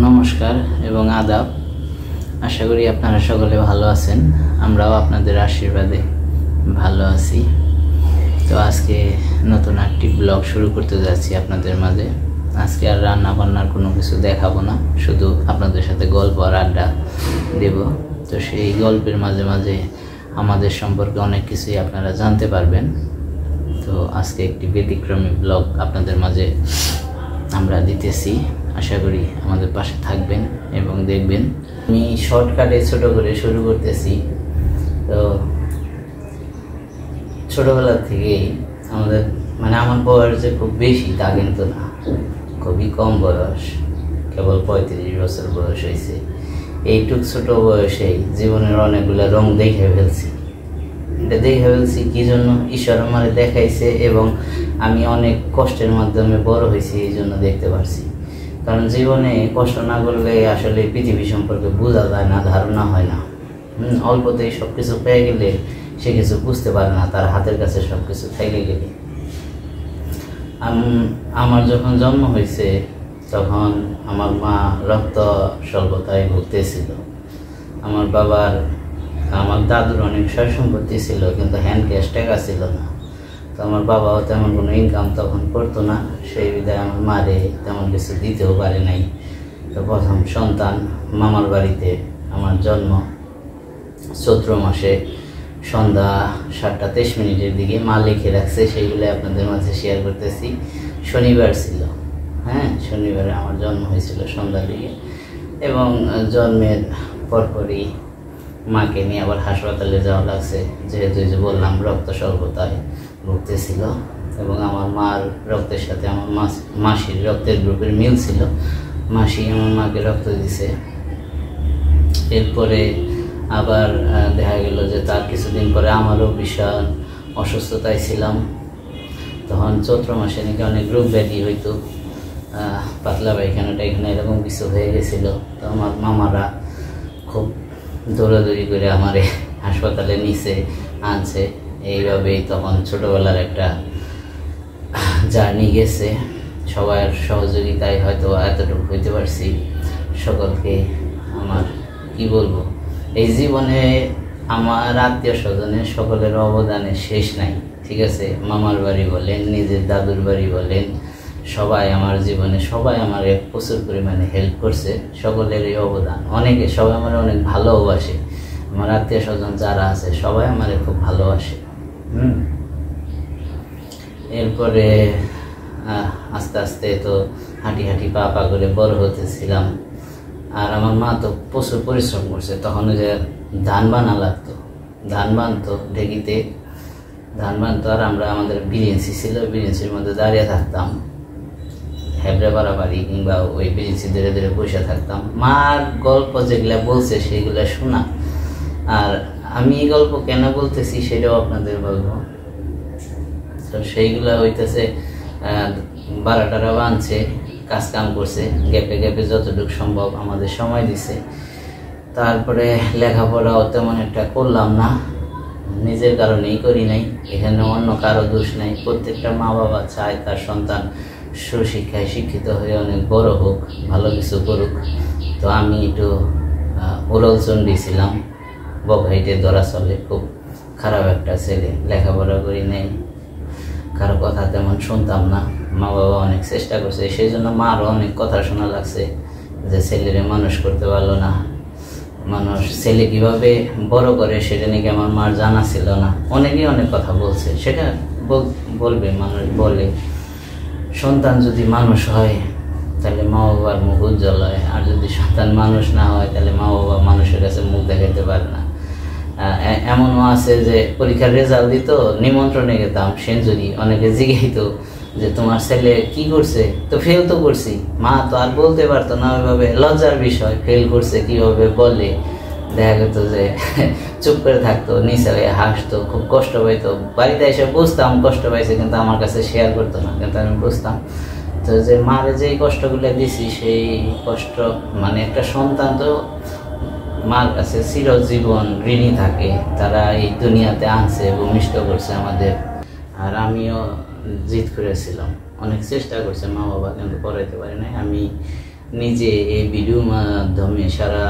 নমস্কার এবং আদাব। আশা করি আপনারা সকলে ভালো আছেন। আমরাও আপনাদের আশীর্বাদে ভালো আছি। তো আজকে নতুন একটি ব্লগ শুরু করতে যাচ্ছি আপনাদের মাঝে। আজকে আর রান্না বান্নার কোনো কিছু দেখাবো না, শুধু আপনাদের সাথে গল্প আর আড্ডা দেব। তো সেই গল্পের মাঝে মাঝে আমাদের সম্পর্কে অনেক কিছুই আপনারা জানতে পারবেন। তো আজকে একটি ব্যতিক্রমী ব্লগ আপনাদের মাঝে আমরা দিতেছি। আশা করি আমাদের পাশে থাকবেন এবং দেখবেন। আমি শর্টকাটে ছোট করে শুরু করতেছি। তো ছোটবেলা থেকেই আমাদের আমার বয়স যে খুব বেশি তা কিন্তু না, খুবই কম বয়স, কেবল 35 বছর বয়স হয়েছে। এইটুক ছোট বয়সেই জীবনের অনেকগুলো রং দেখে ফেলছি। এটা দেখে ফেলছি কি জন্য? ঈশ্বর আমারে দেখাইছে এবং আমি অনেক কষ্টের মাধ্যমে বড় হয়েছি, এই জন্য দেখতে পারছি। কারণ জীবনে কষ্ট না করলে আসলে পৃথিবী সম্পর্কে বোঝা যায় না, ধারণা হয় না। অল্পতেই সব কিছু পেয়ে গেলে সে কিছু বুঝতে পারে না, তার হাতের কাছে সব কিছু থেকে গেলে। আমার যখন জন্ম হয়েছে তখন আমার মা রক্ত স্বল্পতায় ভুগতেছিল। আমার দাদুর অনেক সয় সম্পত্তি ছিল, কিন্তু হ্যান্ড ক্যাশ টাকা ছিল না। তো আমার বাবাও তেমন কোনো ইনকাম তখন করতো না, সেই বিধায় আমার মারে তেমন কিছু দিতেও পারে নাই। তো প্রথম সন্তান মামার বাড়িতে আমার জন্ম চৈত্র মাসে সন্ধ্যা 7:23 দিকে মা লিখে রাখছে, সেইগুলো আপনাদের মাঝে শেয়ার করতেছি। শনিবার ছিল, শনিবারে আমার জন্ম হয়েছিল সন্ধ্যার দিকে। এবং জন্মের পরপরই মাকে নিয়ে আবার হাসপাতালে যাওয়া লাগছে, যেহেতু যে বললাম রক্ত স্বল্পতায় ভুগতেছিল। এবং আমার মার রক্তের সাথে আমার মাসির রক্তের গ্রুপের মিল ছিল, মাসি আমার মাকে রক্ত দিছে। এরপরে আবার দেখা গেল যে তার কিছুদিন পরে আমারও বিশাল অসুস্থতায় ছিলাম। তখন চৈত্র মাসে নাকি অনেক রোগ ব্যাধি হইতো, পাতলা পায়খানাটা এখানে এরকম কিছু হয়ে গেছিল। তো আমার মামারা খুব দৌড়াদৌড়ি করে আমারে হাসপাতালে নিচে আনছে। এইভাবেই তখন ছোটোবেলার একটা জার্নি গেছে। সবার সহযোগিতায় হয়তো এতটুকু হইতে পারছি। সকলকে আমার কি বলবো, এই জীবনে আমার আত্মীয় স্বজনের সকলের অবদানের শেষ নাই, ঠিক আছে? মামার বাড়ি বলেন, নিজের দাদুর বাড়ি বলেন, সবাই আমার জীবনে সবাই আমার প্রচুর পরিমাণে হেল্প করছে। সকলের এই অবদান সবাই আমার অনেক ভালোবাসে। আমার আত্মীয় স্বজন যারা আছে সবাই আমার খুব ভালোবাসে। এরপরে আস্তে আস্তে তো হাঁটি হাঁটি পা পা করে বড় হতেছিলাম। আর আমার মা তো প্রচুর পরিশ্রম করছে। তখন যে ধান বানা লাগতো, ধান বানতো ঢেকিতে, ধান বানতো। আর আমাদের বিরিঞ্চি ছিল, বিরিঞ্চির মধ্যে দাঁড়িয়ে থাকতাম, হেবড়ে বাড়াবাড়ি কিংবা ওই বিরিঞ্চি ধীরে ধীরে বসে থাকতাম। মার গল্প যেগুলা বলছে সেইগুলা শোনা। আর আমি এই গল্প কেন বলতেছি সেটাও আপনাদের বলবো। তো সেইগুলা হইতেছে বারাটারা বানছে, কাজ কাম করছে, গ্যাপে গ্যাপে যতটুকু সম্ভব আমাদের সময় দিছে। তারপরে লেখাপড়াও তেমন একটা করলাম না, নিজের কারণেই করি নাই। এখানে অন্য কারো দোষ নাই। প্রত্যেকটা মা বাবা চায় তার সন্তান সুশিক্ষায় শিক্ষিত হয়ে অনেক বড় হোক, ভালো কিছু করুক। তো আমি একটু উড়লচণ্ডী ছিলাম, বকহাইটে ধরা চলে, খুব খারাপ একটা ছেলে। লেখাপড়া করি নাই, কারো কথা তেমন শুনতাম না। মা বাবা অনেক চেষ্টা করছে, সেই জন্য মারও অনেক কথা শোনা লাগছে যে ছেলেরে মানুষ করতে পারলো না। ছেলে কিভাবে বড় করে সেটা নাকি আমার মার জানা ছিল না। অনেকেই অনেক কথা বলছে, সেটা বলবে, মানুষ বলে সন্তান যদি মানুষ হয় তাহলে মা বাবার মুখ উজ্জ্বল হয়, আর যদি সন্তান মানুষ না হয় তাহলে মা বাবা মানুষের কাছে মুখ দেখাতে পারে না। এমনও আছে যে পরীক্ষার রেজাল্ট দিত, নিমন্ত্রণে গেতাম, সেঞ্চুরি। অনেকে জিজ্ঞাসিত যে তোমার ছেলে কি করছে? তো ফেল তো করছি। মা তো আর বলতে পারতো না ওইভাবে, লজ্জার বিষয়। ফেল করছে কিভাবে বলে? দেখা যেত যে চুপ করে থাকতো, নিচে হয়ে হাসতো, খুব কষ্ট পাইতো। বাড়িতে এসে বুঝতাম কষ্ট পাইছে, কিন্তু আমার কাছে শেয়ার করতো না, কিন্তু আমি বুঝতাম। তো যে মারে যেই কষ্টগুলো দিছি সেই কষ্ট, একটা সন্তান তো মার কাছে চিরজীবন ঋণী থাকে। তারা এই দুনিয়াতে আনছে, ভূমিষ্ঠ করছে আমাদের। আর আমিও জিদ করেছিলাম, অনেক চেষ্টা করছে মা বাবা, কিন্তু পড়াইতে পারি নাই। আমি নিজে এই ভিডিও মাধ্যমে সারা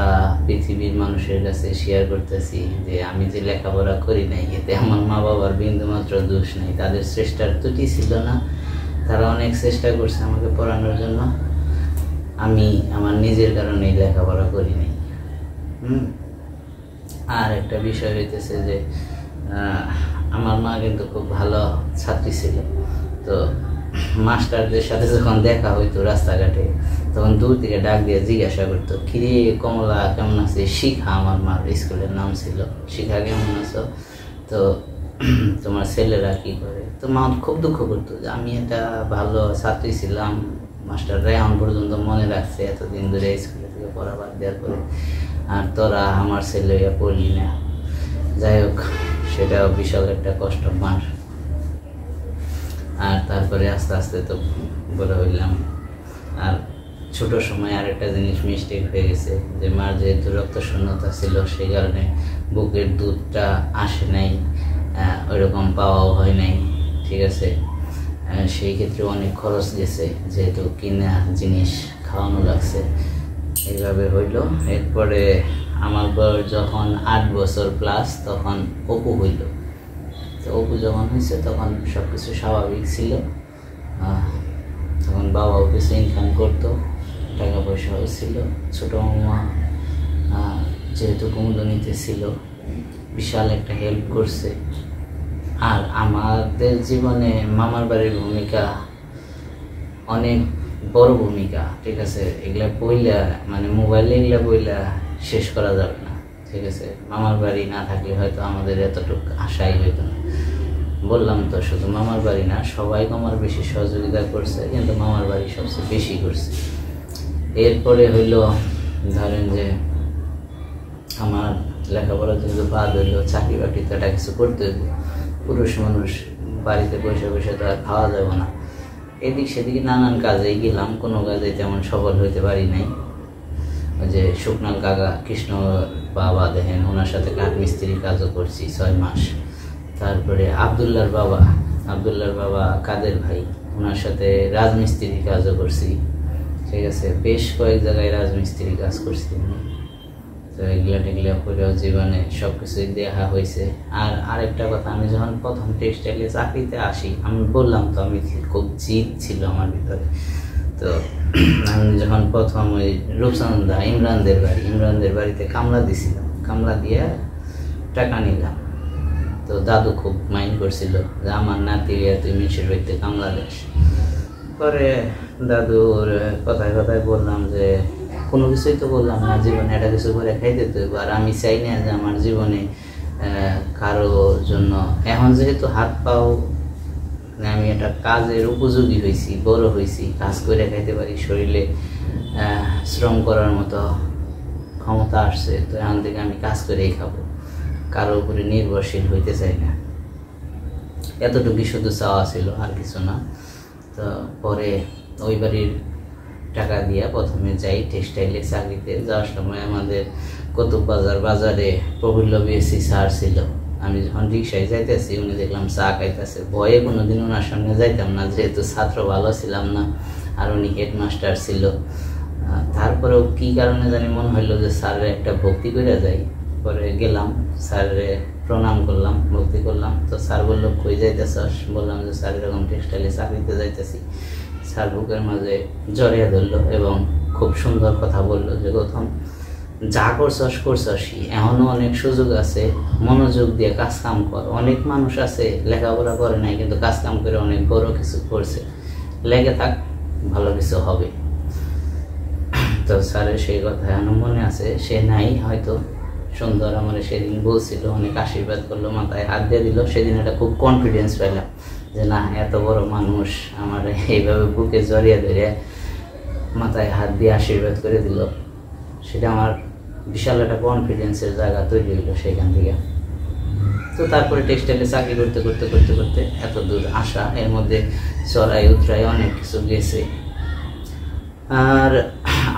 পৃথিবীর মানুষের কাছে শেয়ার করতেছি যে আমি যে লেখাপড়া করি নাই, এতে আমার মা বাবার বিন্দুমাত্র দোষ নেই। তাদের চেষ্টার ত্রুটি ছিল না, তারা অনেক চেষ্টা করছে আমাকে পড়ানোর জন্য। আমি আমার নিজের কারণেই লেখাপড়া করি নাই। আর একটা বিষয় হইতেছে যে আমার মা কিন্তু খুব ভালো ছাত্রী ছিল। তো মাস্টারদের সাথে যখন দেখা হইতো রাস্তাঘাটে, তখন দূর থেকে ডাক দিয়ে জিজ্ঞাসা করতো, কিরে কমলা কেমন আছে? শিখা, আমার মার স্কুলের নাম ছিল, শিখা কেমন আছো? তো তোমার ছেলেরা কি করে? তো মা খুব দুঃখ করতো যে আমি একটা ভালো ছাত্রী ছিলাম, মাস্টাররা এখন পর্যন্ত মনে রাখছে এতদিন ধরে স্কুলে থেকে পড়া বাদ দেওয়ার পরে, আর তোরা আমার ছেলে পড়লি না। যাই হোক, সেটাও বিশাল একটা কষ্ট মার। আর তারপরে আস্তে আস্তে তো বড় হইলাম। আর ছোট সময় আর একটা জিনিস মিস্টেক হয়ে গেছে যে মার যেহেতু রক্ত শূন্যতা ছিল, সেই কারণে বুকের দুধটা আসে নাই, ওইরকম পাওয়াও হয় নাই। ঠিক আছে, সেই ক্ষেত্রে অনেক খরচ গেছে, যেহেতু কিনা জিনিস খাওয়ানো লাগছে, এইভাবে হইল। এরপরে আমার বয়স যখন 8 বছর প্লাস, তখন অপু হইল। তো অপু যখন হয়েছে তখন সব কিছু স্বাভাবিক ছিল। তখন বাবাও কিছু ইনকাম করতো, টাকা পয়সাও ছিল। ছোটো মামা যেহেতু কুমুদনীতে ছিল, বিশাল একটা হেল্প করছে। আর আমাদের জীবনে মামার বাড়ির ভূমিকা অনেক বড় ভূমিকা। ঠিক আছে, এগুলা বইলা মানে মোবাইলে এগুলা বইলা শেষ করা যাবে না। ঠিক আছে, মামার বাড়ি না থাকলে হয়তো আমাদের এতটুকু আশাই হইতো না। বললাম তো, শুধু মামার বাড়ি না, সবাই আমার বেশি সহযোগিতা করছে, কিন্তু মামার বাড়ি সবচেয়ে বেশি করছে। এরপরে হইল ধরেন যে আমার লেখাপড়া যেহেতু বাদ হইলো, চাকরি বাকরি তো একটা কিছু করতে হইব। পুরুষ মানুষ বাড়িতে বসে বসে তো আর খাওয়া যাবে না। এদিক সেদিকে নানান কাজেই গেলাম, কোনো কাজে তেমন সফল হইতে পারি নাই। ওই যে শুকনাল কাকা, কৃষ্ণ বাবা দেখেন, ওনার সাথে কাঠমিস্ত্রির কাজও করছি 6 মাস। তারপরে আবদুল্লার বাবা কাদের ভাই, ওনার সাথে রাজমিস্ত্রির কাজও করছি। ঠিক আছে, বেশ কয়েক জায়গায় রাজমিস্ত্রির কাজ করছি। তো এগুলা টেগুলা করেও জীবনে সব কিছুই দেখা হয়েছে। আর আরেকটা কথা, আমি যখন প্রথম টেক্সটাইলে চাকরিতে আসি, আমি বললাম তো আমি খুব জিদ ছিল আমার ভিতরে। তো আমি যখন প্রথম ওই রূপচন্দা ইমরানদের বাড়িতে কামলা দিছিলাম, কামলা দিয়ে টাকা নিলাম। তো দাদু খুব মাইন্ড করছিল যে আমার নাতি তুই মিশের বাড়িতে কামলা দেশ। পরে দাদুর কথায় কথায় বললাম যে কোনো কিছুই তো বললাম না, জীবনে একটা কিছু করে খাইতে তো। আর আমি চাই না যে আমার জীবনে কারো জন্য, এখন যেহেতু হাত পাও আমি একটা কাজের উপযোগী হয়েছি, বড় হয়েছি, কাজ করে খাইতে পারি, শরীরে শ্রম করার মতো ক্ষমতা আসছে, তো এখান থেকে আমি কাজ করেই খাবো, কারো উপরে নির্ভরশীল হইতে চাই না। এতটুকুই শুধু চাওয়া ছিল, আর কিছু না। তো পরে ওই বাড়ির টাকা দিয়া প্রথমে যাই টেক্সটাইলে চাকরিতে। যাওয়ার সময় আমাদের কতুব বাজারে প্রফুল্ল বিএসসি স্যার ছিল। আমি যখন রিক্সায় যাইতেছি, উনি দেখলাম চা খাইতেছে। ভয়ে কোনোদিন ওনার সামনে যাইতাম না, যেহেতু ছাত্র ভালো ছিলাম না, আর উনি হেডমাস্টার ছিল। তারপরেও কি কারণে জানি মনে হইলো যে স্যারের একটা ভক্তি করে যাই। পরে গেলাম, স্যারে প্রণাম করলাম, ভক্তি করলাম। তো স্যার বললো কই যাইতেছস? বললাম যে স্যার এরকম টেক্সটাইলে চাকরিতে যাইতেছি। স্যার বুকের মাঝে জড়িয়ে ধরলো এবং খুব সুন্দর কথা বললো যে গৌতম, যা করছসই, এখনো অনেক সুযোগ আছে, মনোযোগ দিয়ে কাজ কাম কর। অনেক মানুষ আছে লেখাপড়া করে নাই, কিন্তু কাজ কাম করে অনেক বড় কিছু করছে, লেগে থাক, ভালো কিছু হবে। তো স্যারের সেই কথা এখনো মনে আছে। সে নাই হয়তো, সুন্দর আমার সেদিন বলছিল, অনেক আশীর্বাদ করলো, মাথায় হাত দিয়ে দিল। সেদিন একটা খুব কনফিডেন্স পেলাম যে না, এত বড় মানুষ আমার এইভাবে বুকে জড়িয়ে ধরে মাথায় হাত দিয়ে আশীর্বাদ করে দিল। সেটা আমার বিশাল একটা কনফিডেন্সের জায়গা তৈরি হইলো সেখান থেকে। তো তারপরে টেক্সটাইলে চাকরি করতে করতে করতে করতে এত দূর আসা, এর মধ্যে চড়াই উতরাই অনেক কিছু গেছে। আর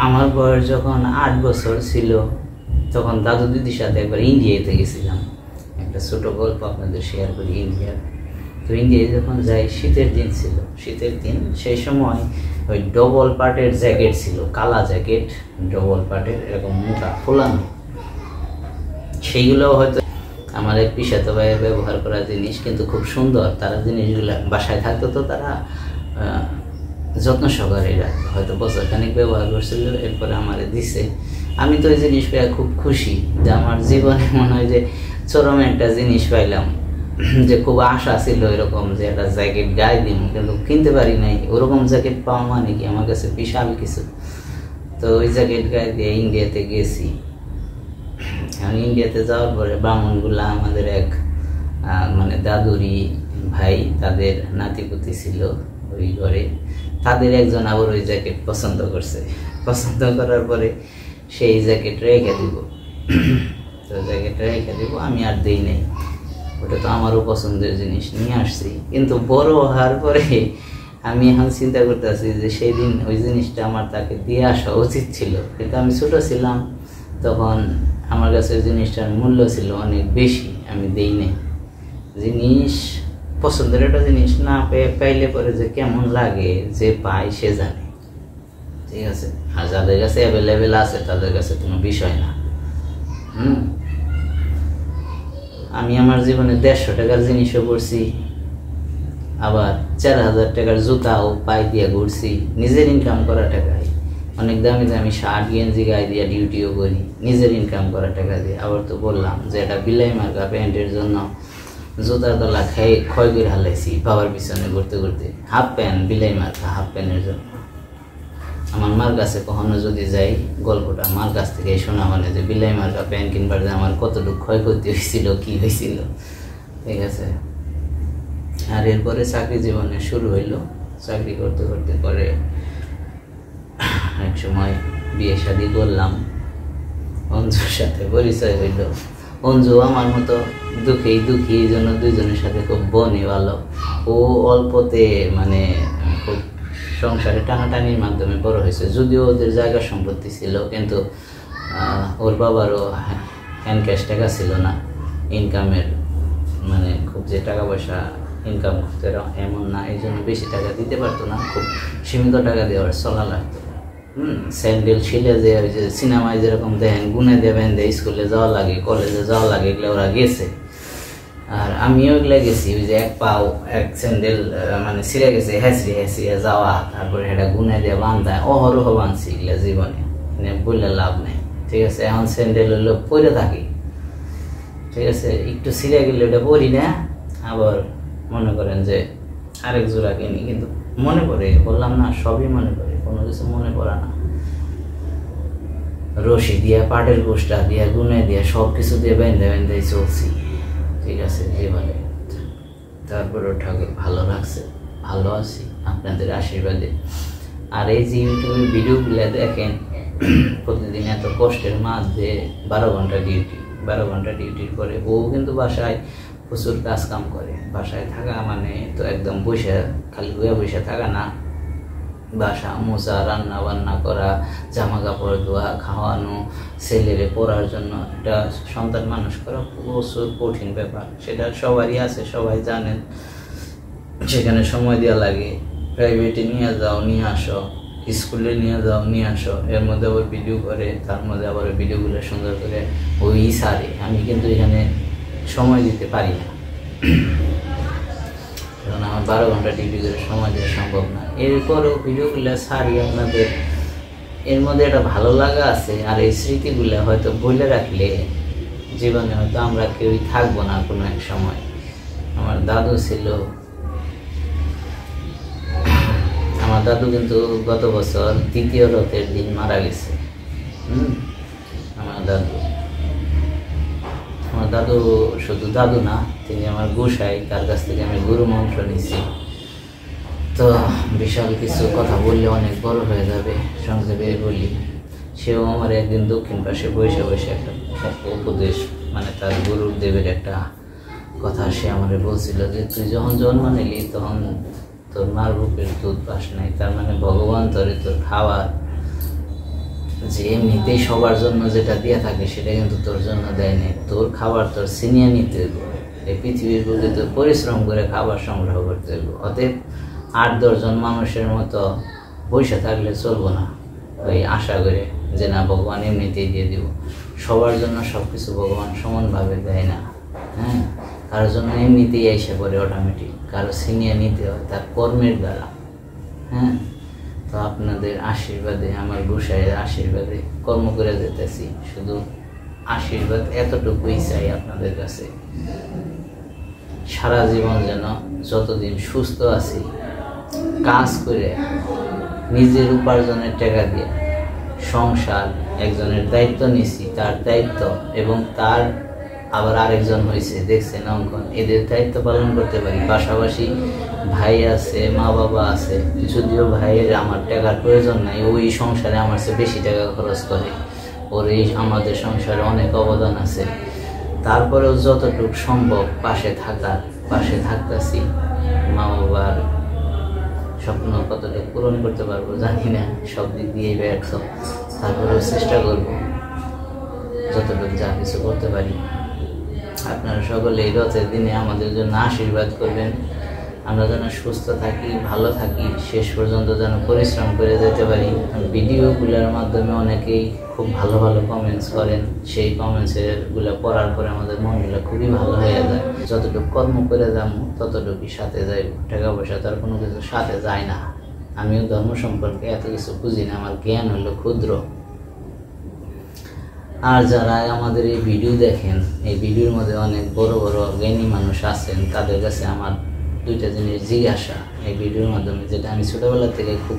আমার বয়স যখন 8 বছর ছিল, তখন দাদু দিদির সাথে একবার ইন্ডিয়াতে গেছিলাম। একটা ছোট গল্প আপনাদের শেয়ার করি। ইন্ডিয়ার তো ইন্ডিয়ায় যখন যাই শীতের দিন ছিল, শীতের দিন, সেই সময় ওই ডবল পার্টের জ্যাকেট ছিল, কালা জ্যাকেট ডবল পার্টের, এরকম মোটা ফোলানো, সেইগুলো হয়তো আমার এক পিসাতো ভাইয়ের ব্যবহার করা জিনিস, কিন্তু খুব সুন্দর। তারা জিনিসগুলো বাসায় থাকতো তো তারা যত্ন সহকারে রাখতো, হয়তো বছরখানিক ব্যবহার করছিল, এরপরে আমারে দিছে। আমি তো ওই জিনিস পেয়ে খুব খুশি, যে আমার জীবনে মনে হয় যে চরম একটা জিনিস পাইলাম, যে খুব আশা ছিল এরকম যে একটা জ্যাকেট গায়ে দিন, কিন্তু কিনতে পারি নাই। ওরকম জ্যাকেট পাওয়া মানে কি আমার কাছে বিশাল কিছু। তো ওই জ্যাকেট গায়ে দিয়ে ইন্ডিয়াতে গেছি। এখন ইন্ডিয়াতে যাওয়ার পরে ব্রাহ্মণগুলা আমাদের এক মানে দাদুরি ভাই, তাদের নাতিপুতি ছিল ওই ঘরে, তাদের একজন আবার ওই জ্যাকেট পছন্দ করছে। পছন্দ করার পরে সেই জ্যাকেট রেখে দিব, তো জ্যাকেট রেখে দিব, আমি আর দিই নাই। ওটা তো আমারও পছন্দের জিনিস, নিয়ে আসছি। কিন্তু বড় হওয়ার পরে আমি এখন চিন্তা করতেছি যে সেই দিন ওই জিনিসটা আমার তাকে দিয়ে আসা উচিত ছিল, কিন্তু আমি ছোট ছিলাম তখন, আমার কাছে ওই জিনিসটার মূল্য ছিল অনেক বেশি, আমি দেই নাই। জিনিস পছন্দের একটা জিনিস না পেয়ে পাইলে পরে যে কেমন লাগে, যে পায় সে জানে, ঠিক আছে। আর যাদের কাছে অ্যাভেলেবেল আছে তাদের কাছে কোনো বিষয় না। আমি আমার জীবনে 150 টাকার জিনিসও করছি, আবার 4000 টাকার জুতাও পায়ে দিয়ে ঘুরছি, নিজের ইনকাম করা টাকায়। অনেক দামি দামি শার্ট গেঞ্জি গায়ে দিয়ে ডিউটিও করি, নিজের ইনকাম করা টাকা দিয়ে। আবার তো বললাম যে এটা বিলাই মার্কা প্যান্টের জন্য জুতার তলা ক্ষয় করে হালাইছি বাবার পিছনে ঘুরতে ঘুরতে। হাফ প্যান্ট বিলাই মার্কা, হাফ প্যান্টের জন্য। আমার মার কাছে কখনো যদি যাই, গল্পটা মার কাছ থেকে শোনা, মানে যে বিলাই মার্কা প্যান্ট কিনবার যে আমার কতটুকু ক্ষয়ক্ষতি হয়েছিল, কি হয়েছিল, ঠিক আছে। আর এরপরে চাকরি জীবনে শুরু হইলো। চাকরি করতে করতে পরে এক সময় বিয়ে শাদী করলাম, অঞ্জুর সাথে পরিচয় হইল। অঞ্জু আমার মতো দুঃখী, এই জন্য দুইজনের সাথে খুব বনে ভালো। ও অল্পতে মানে খুব সংসারে টানাটানির মাধ্যমে বড় হয়েছে, যদিও ওদের জায়গা সম্পত্তি ছিল, কিন্তু ওর বাবারও হ্যান্ড ক্যাশ টাকা ছিল না, ইনকামের মানে খুব যে টাকা পয়সা ইনকাম করতে এমন না, এই জন্য বেশি টাকা দিতে পারতো না, খুব সীমিত টাকা দিয়ে ওর চলা লাগতো। স্যান্ডেল ছিলে যে ওই যে সিনেমায় যেরকম দেখেন গুনে দেবেন, স্কুলে যাওয়া লাগে, কলেজে যাওয়া লাগে, এগুলো ওরা গেছে। আর আমিও এগুলো গেছি, ওই যে এক স্যান্ডেল মানে ছিঁড়ে গেছে, হেঁচড়িয়ে যাওয়া, তারপরে এটা গুনে দিয়ে বান্ধায়, অহরহ বাঁধছি এগুলো জীবনে, বললে লাভ নেই, ঠিক আছে। এখন স্যান্ডেল হলো পরে থাকি, ঠিক আছে, একটু ছিঁড়ে গেলে ওটা পরি না, আবার মনে করেন যে আরেক জোড়া কিনি, কিন্তু মনে পড়ে, বললাম না সবই মনে পড়ে, কোনো কিছু মনে পড়ে না। রশি দিয়া, পাটের গোষ্ঠা দিয়া, গুনে দিয়া, সব কিছু দিয়ে বেঁধে চলছি, ঠিক আছে জীবনে। তারপরে ঠাকুর ভালো লাগছে, ভালো আছি আপনাদের আশীর্বাদে। আর এই যে ইউটিউবের ভিডিওগুলো দেখেন, প্রতিদিন এত কষ্টের মাঝে 12 ঘন্টা ডিউটি, 12 ঘন্টা ডিউটির পরে ও কিন্তু বাসায় প্রচুর কাজ কাম করে। বাসায় থাকা মানে তো একদম বসে, খালি বসে থাকা না, বাসা মোছা, রান্না বান্না করা, জামা কাপড় ধোয়া, খাওয়ানো, ছেলেরে পড়ার জন্য একটা সন্তান মানুষ করা প্রচুর কঠিন ব্যাপার। সেটা সবারই আছে, সবাই জানেন। সেখানে সময় দেওয়া লাগে, প্রাইভেটে নিয়ে যাও নিয়ে আসো, স্কুলে নিয়ে যাও নিয়ে আসো, এর মধ্যে আবার ভিডিও করে, তার মধ্যে আবার ভিডিওগুলো সুন্দর করে ওই সারে। আমি কিন্তু এখানে সময় দিতে পারি না, কারণ আমার 12 ঘন্টা ডিউটি করে সময় দেওয়া সম্ভব না। এরপরেও ভিডিওগুলো সারি আপনাদের, এর মধ্যে একটা ভালো লাগা আছে। আর এই স্মৃতিগুলো হয়তো বলে রাখলে জীবনে হয়তো আমরা কেউই থাকবো না কোনো এক সময়। আমার দাদু ছিল, আমার দাদু কিন্তু গত বছর 3য় রথের দিন মারা গেছে। আমার দাদু শুধু দাদু না, তিনি আমার গোসাই, তার কাছ থেকে আমি গুরু মন্ত্র নিছি। তো বিশাল কিছু কথা বললে অনেক বড় হয়ে যাবে, সংক্ষেপে বলি। সেও আমার একদিন দক্ষিণ পাশে বসে বসে একটা উপদেশ, মানে তার গুরুদেবের একটা কথা সে আমাকে বলছিল যে তুই যখন জন্ম নিলি তখন তোর মার বুকের দুধ পাস নাই, তার মানে ভগবান তোরে তোর খাওয়ার যে এমনিতেই সবার জন্য যেটা দিয়ে থাকে সেটা কিন্তু তোর জন্য দেয় নাই, তোর খাবার তোর ছিনিয়ে নিতে হবে, এই পৃথিবীর বুকে তো পরিশ্রম করে খাবার সংগ্রহ করতে হবে। অতএব 8-10 জন মানুষের মতো বসে থাকলে চলবো না, ওই আশা করে যে না ভগবান এমনিতেই দিয়ে দিব। সবার জন্য সব কিছু ভগবান সমানভাবে দেয় না। হ্যাঁ, কারোর জন্য এমনিতেই এসে পড়ে অটোমেটিক, কারো ছিনিয়ে নিতে হয় তার কর্মের দ্বারা। হ্যাঁ, তো আপনাদের আশীর্বাদে, আমার গোসাইয়ের আশীর্বাদে কর্ম করে যেতেছি। শুধু আশীর্বাদ এতটুকুই চাই আপনাদের কাছে, সারা জীবন যেন যতদিন সুস্থ আছি কাজ করে নিজের উপার্জনের টাকা দিয়ে সংসার, একজনের দায়িত্ব নিছি, তার দায়িত্ব এবং তার আবার আরেকজন হয়েছে দেখছেন অঙ্কন, এদের দায়িত্ব পালন করতে পারি। পাশাপাশি ভাই আছে, মা বাবা আছে, যদিও ভাইয়ের আমার টাকার প্রয়োজন নাই, ওই সংসারে আমার চেয়ে বেশি টাকা খরচ করে, ওর এই আমাদের সংসারে অনেক অবদান আছে। তারপরেও যতটুকু সম্ভব পাশে থাকতেছি। মা বাবার স্বপ্ন কতটুকু পূরণ করতে পারবো জানি না, সব দিক দিয়েই ব্যর্থ। তারপরেও চেষ্টা করব যতটুকু যা কিছু করতে পারি। আপনারা সকলে এই রথের দিনে আমাদের জন্য আশীর্বাদ করবেন, আমরা যেন সুস্থ থাকি, ভালো থাকি, শেষ পর্যন্ত যেন পরিশ্রম করে যেতে পারি। ভিডিওগুলোর মাধ্যমে অনেকেই খুব ভালো ভালো কমেন্টস করেন, সেই কমেন্টসগুলো পড়ার পরে আমাদের মনগুলো খুবই ভালো হয়ে যায়। যতটুকু কর্ম করে যাবো ততটুকুই সাথে যাইব, টাকা পয়সা তার কোনো কিছু সাথে যায় না। আমিও ধর্ম সম্পর্কে এত কিছু বুঝি না, আমার জ্ঞান হলো ক্ষুদ্র। আর যারা আমাদের এই ভিডিও দেখেন, এই ভিডিওর মধ্যে অনেক বড় বড় জ্ঞানী মানুষ আছেন, তাদের কাছে আমার দুইটা জিনিস জিজ্ঞাসা এই ভিডিওর মাধ্যমে, যেটা আমি ছোটোবেলা থেকে খুব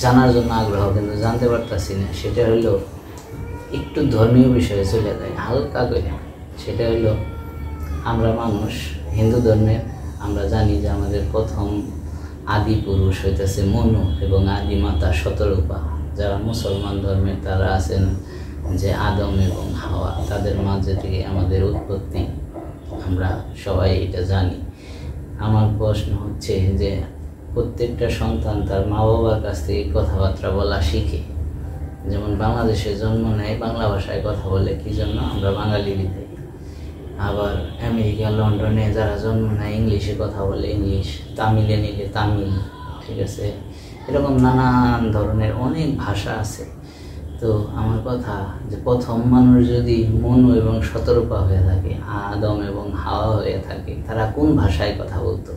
জানার জন্য আগ্রহ, কিন্তু জানতে পারতাছি না। সেটা হলো একটু ধর্মীয় বিষয়ে চলে যায় হালকা করে। সেটা হলো আমরা মানুষ হিন্দু ধর্মের, আমরা জানি যে আমাদের প্রথম আদি পুরুষ হইতেছে মনু এবং আদি মাতা শতরূপা। যারা মুসলমান ধর্মে তারা আছেন যে আদম এবং হাওয়া, তাদের মাঝে থেকে আমাদের উৎপত্তি, আমরা সবাই এটা জানি। আমার প্রশ্ন হচ্ছে যে প্রত্যেকটা সন্তান তার মা বাবার কাছ থেকে কথাবার্তা বলা শিখে। যেমন বাংলাদেশে জন্ম নেয়, বাংলা ভাষায় কথা বলে, কি জন্য? আমরা বাঙালি বিধায়। আবার আমেরিকা, লন্ডনে যারা জন্ম নেয় ইংলিশে কথা বলে, ইংলিশ, তামিলে নিলে তামিল, ঠিক আছে? এরকম নানান ধরনের অনেক ভাষা আছে। তো আমার কথা যে প্রথম মানুষ যদি মনু এবং শতরূপা হয়ে থাকে, আদম এবং হাওয়া হয়ে থাকে, তারা কোন ভাষায় কথা বলতো?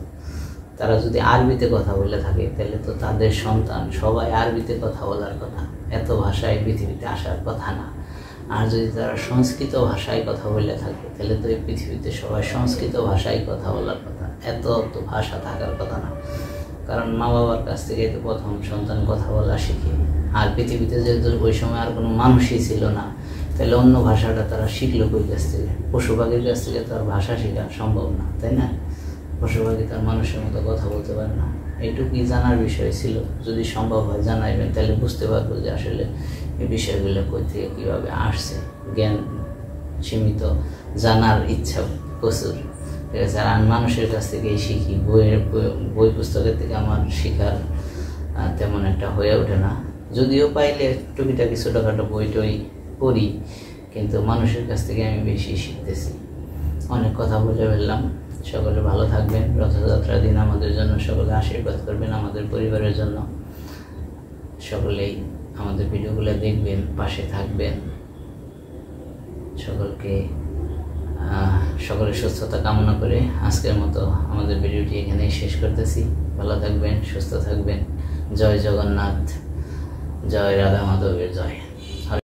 তারা যদি আরবিতে কথা বলে থাকে তাহলে তো তাদের সন্তান সবাই আরবিতে কথা বলার কথা, এত ভাষায় পৃথিবীতে আসার কথা না। আর যদি তারা সংস্কৃত ভাষায় কথা বলে থাকে তাহলে তো এই পৃথিবীতে সবাই সংস্কৃত ভাষায় কথা বলার কথা, এত তো ভাষা থাকার কথা না। কারণ মা বাবার কাছ থেকে তো প্রথম সন্তান কথা বলা শিখে। আর পৃথিবীতে যেহেতু ওই সময় আর কোনো মানুষই ছিল না, তাহলে অন্য ভাষাটা তারা শিখলো কই কাছ থেকে? পশু পাখির কাছ থেকে তার ভাষা শেখা সম্ভব না, তাই না? পশু পাখি তার মানুষের মতো কথা বলতে পারে না। এইটুকুই জানার বিষয় ছিল। যদি সম্ভব হয় জানাইবেন, তাহলে বুঝতে পারবো যে আসলে এই বিষয়গুলো কই থেকে কীভাবে আসছে। জ্ঞান সীমিত, জানার ইচ্ছা প্রচুর, ঠিক আছে? আর আমি মানুষের কাছ থেকেই শিখি, বই পুস্তকের থেকে আমার শেখার তেমন একটা হয়ে ওঠে না। যদিও পাইলে টুকিটাকি ছোটোখাটো বই টই পড়ি, কিন্তু মানুষের কাছ থেকে আমি বেশি শিখতেছি। অনেক কথা বলে ফেললাম। সকলে ভালো থাকবেন। রথযাত্রার দিন আমাদের জন্য সকলে আশীর্বাদ করবেন, আমাদের পরিবারের জন্য। সকলেই আমাদের ভিডিওগুলো দেখবেন, পাশে থাকবেন। সকলের সুস্থতা কামনা করে আজকের মতো আমাদের ভিডিওটি এখানেই শেষ করতেছি। ভালো থাকবেন, সুস্থ থাকবেন। জয় জগন্নাথ, জয় রাধা মাধবের।